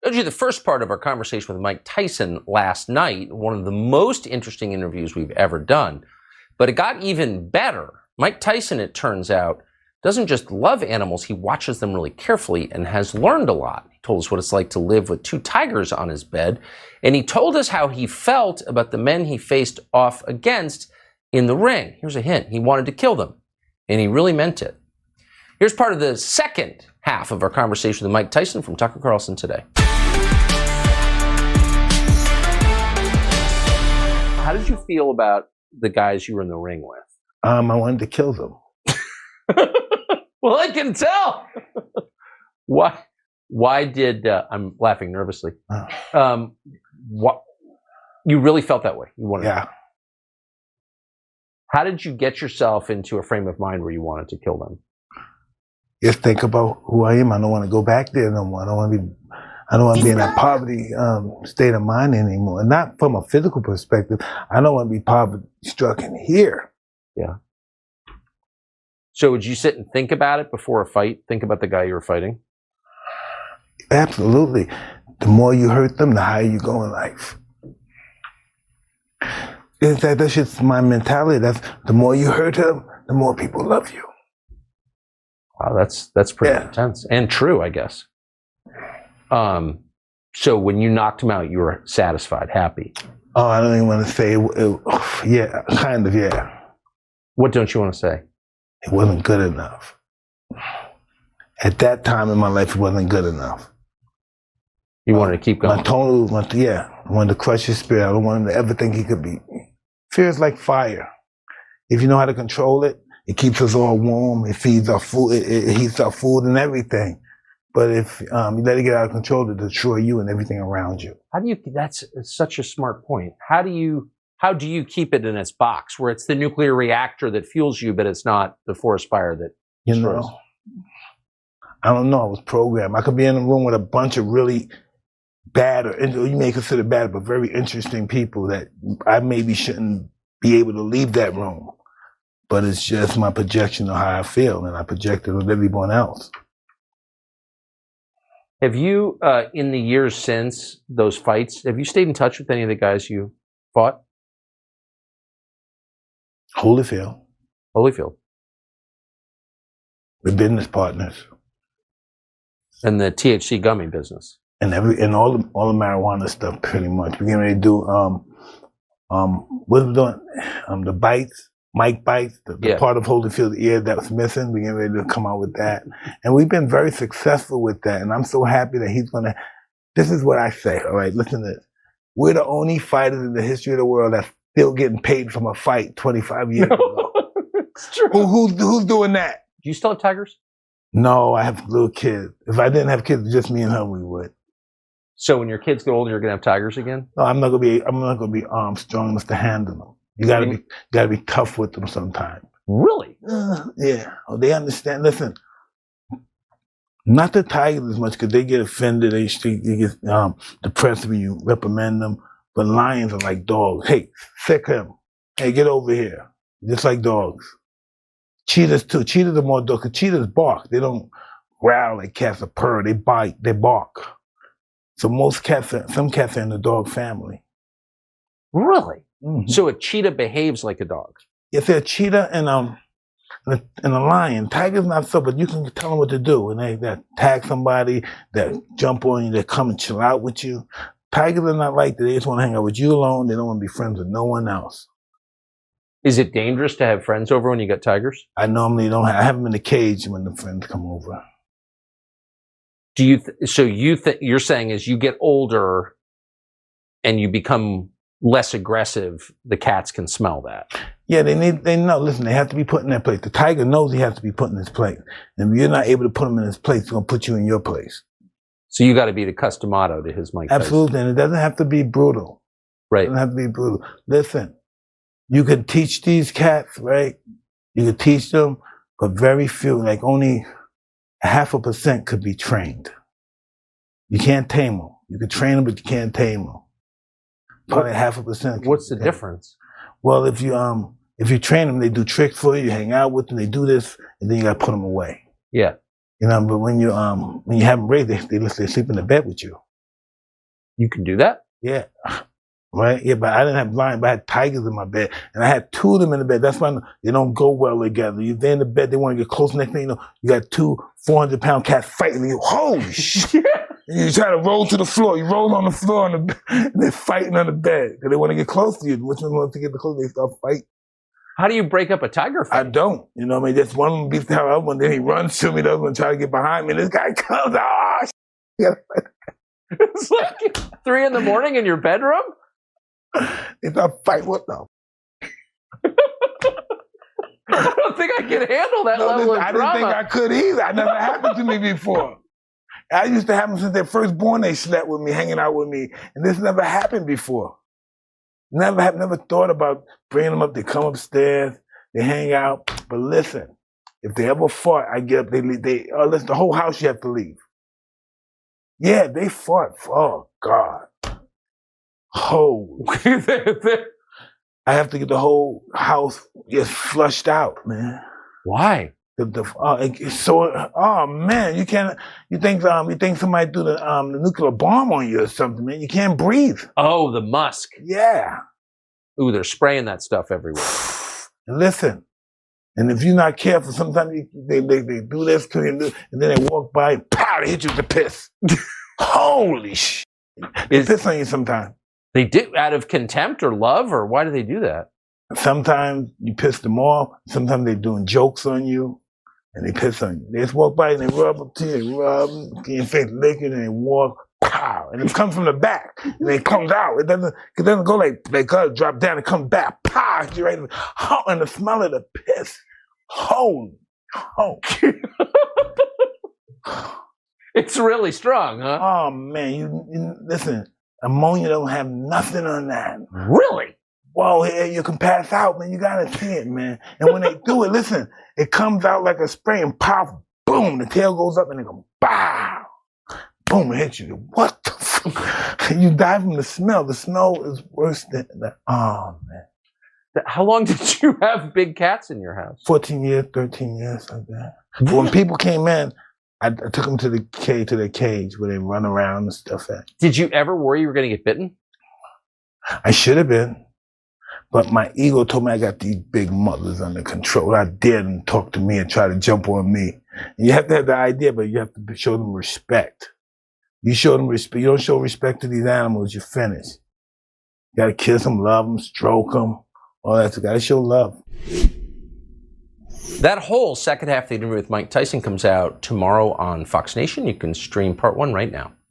I showed you the first part of our conversation with Mike Tyson last night, one of the most interesting interviews we've ever done. But it got even better. Mike Tyson, it turns out, doesn't just love animals, he watches them really carefully and has learned a lot. He told us what it's like to live with 2 tigers on his bed, and he told us how he felt about the men he faced off against in the ring. Here's a hint, he wanted to kill them, and he really meant it. Here's part of the second half of our conversation with Mike Tyson from Tucker Carlson Today. How did you feel about the guys you were in the ring with? I wanted to kill them. Well, I can tell. Why did I'm laughing nervously? What you really felt that way? You wanted. Yeah. How did you get yourself into a frame of mind where you wanted to kill them? Just think about who I am. I don't want to go back there no more. I don't want to be in that poverty state of mind anymore. And not from a physical perspective. I don't want to be poverty-struck in here. Yeah. So would you sit and think about it before a fight? Think about the guy you were fighting? Absolutely. The more you hurt them, the higher you go in life. That's just my mentality. That's the more you hurt them, the more people love you. Wow, that's pretty intense and true, I guess. So when you knocked him out, you were satisfied, happy? Oh, I don't even want to say yeah, kind of, yeah. What don't you want to say? It wasn't good enough. At that time in my life, it wasn't good enough. You wanted to keep going? I wanted to crush his spirit. I don't want him to ever think he could beat me. Fear is like fire. If you know how to control it, it keeps us all warm. It feeds our food. It heats our food and everything. But if you let it get out of control, it'll destroy you and everything around you. That's such a smart point. How do you keep it in its box where it's the nuclear reactor that fuels you, but it's not the forest fire that destroys? You know, I don't know. I was programmed. I could be in a room with a bunch of really bad, or you may consider bad, but very interesting people that I maybe shouldn't be able to leave that room. But it's just my projection of how I feel, and I project it on everyone else. Have you, in the years since those fights, have you stayed in touch with any of the guys you fought? Holyfield. We're business partners. And the THC gummy business. And all the marijuana stuff, pretty much. We're getting ready to do what are we doing? The bites, mic bites, the part of Holyfield's ear that was missing. We're getting ready to come out with that. And we've been very successful with that. And I'm so happy that he's gonna. This is what I say. All right, listen to this. We're the only fighters in the history of the world that's still getting paid from a fight 25 years ago. It's true. Who's doing that? Do you still have tigers? No, I have little kids. If I didn't have kids, just me and her, we would. So when your kids get older, you're gonna have tigers again? No, I'm not gonna be strong enough to handle them. You gotta be tough with them sometimes. Really? Yeah. Oh, they understand. Listen, not the tigers as much because they get offended. They get depressed when you reprimand them. But lions are like dogs. Hey, sick him. Hey, get over here. Just like dogs. Cheetahs too. Cheetahs are more dogs. Cause cheetahs bark. They don't growl like cats or purr. They bite. They bark. So some cats are in the dog family. Really? Mm-hmm. So a cheetah behaves like a dog? Yes, a cheetah and a lion. Tigers not so, but you can tell them what to do. And they tag somebody, that jump on you, they come and chill out with you. Tigers are not like that. They just want to hang out with you alone. They don't want to be friends with no one else. Is it dangerous to have friends over when you got tigers? I normally don't have. I have them in the cage when the friends come over. Do you? You're saying as you get older and you become less aggressive, the cats can smell that. Yeah, they know. Listen, they have to be put in their place. The tiger knows he has to be put in his place. And if you're not able to put him in his place, he's going to put you in your place. So you got to be the customato to his Mike Tyson. Absolutely, and it doesn't have to be brutal. Right. It doesn't have to be brutal. Listen, you can teach these cats, right? You can teach them, but very few, like only 0.5% could be trained. You can't tame them. You can train them, but you can't tame them. Probably 0.5%. What's the difference? Well, if you train them, they do tricks for you. You hang out with them, they do this, and then you got to put them away. Yeah. You know, but when you have them raised, they sleep in the bed with you. You can do that? Yeah. Right? Yeah, but I didn't have lions, but I had tigers in my bed. And I had two of them in the bed. That's why they don't go well together. They're in the bed, they want to get close. Next thing you know, you got two 400-pound cats fighting. And you, holy shit. And you try to roll to the floor. You roll on the floor and they're fighting on the bed because they want to get close to you. Which one wants to get close? They start fighting. How do you break up a tiger fight? I don't. You know what I mean? Just one of them beats the hell out of one, then he runs to me, the other one try to get behind me, and this guy comes, It's like 3 a.m. in your bedroom? They start fighting. What the? I don't think I can handle that level of I drama. didn't think I could either. It never happened to me before. I used to have them since they first born. They slept with me, hanging out with me, and this never happened before. Never thought about bringing them up. They come upstairs, they hang out. But listen, if they ever fought, I get up. They leave. Listen, the whole house you have to leave. Yeah, they fought. Oh God. Oh. I have to get the whole house just flushed out, man. Why? It's so. Oh man, you can't. You think somebody threw the nuclear bomb on you or something, man? You can't breathe. Oh, the musk. Yeah. Ooh, they're spraying that stuff everywhere. And listen, and if you're not careful, sometimes they do this to you, and then they walk by and pow, they hit you with the piss. Holy shit! They piss on you sometimes. They do out of contempt or love, or why do they do that? Sometimes you piss them off. Sometimes they're doing jokes on you. And they piss on you. They just walk by and they rub up to you, they rub, get your face licking, and they walk, pow, and it comes from the back, and it comes out. It doesn't go like they drop down, it comes back, pow, you right, and the smell of the piss, holy. It's really strong, huh? Oh man, you listen, ammonia don't have nothing on that. Really? Whoa, you can pass out, man. You gotta see it, man. And when they do it, listen, it comes out like a spray and pop, boom, the tail goes up and they go, bow, boom, it hits you. What the fuck? You die from the smell. The smell is worse than that. Oh, man. How long did you have big cats in your house? 14 years, 13 years, like that. But when people came in, I took them to their cage where they run around and stuff. Did you ever worry you were going to get bitten? I should have been. But my ego told me I got these big mothers under control. I dared them to talk to me and try to jump on me. And you have to have the idea, but you have to show them respect. You show them respect. You don't show respect to these animals, you're finished. You gotta kiss them, love them, stroke them, all that. You gotta show love. That whole second half of the interview with Mike Tyson comes out tomorrow on Fox Nation. You can stream part 1 right now.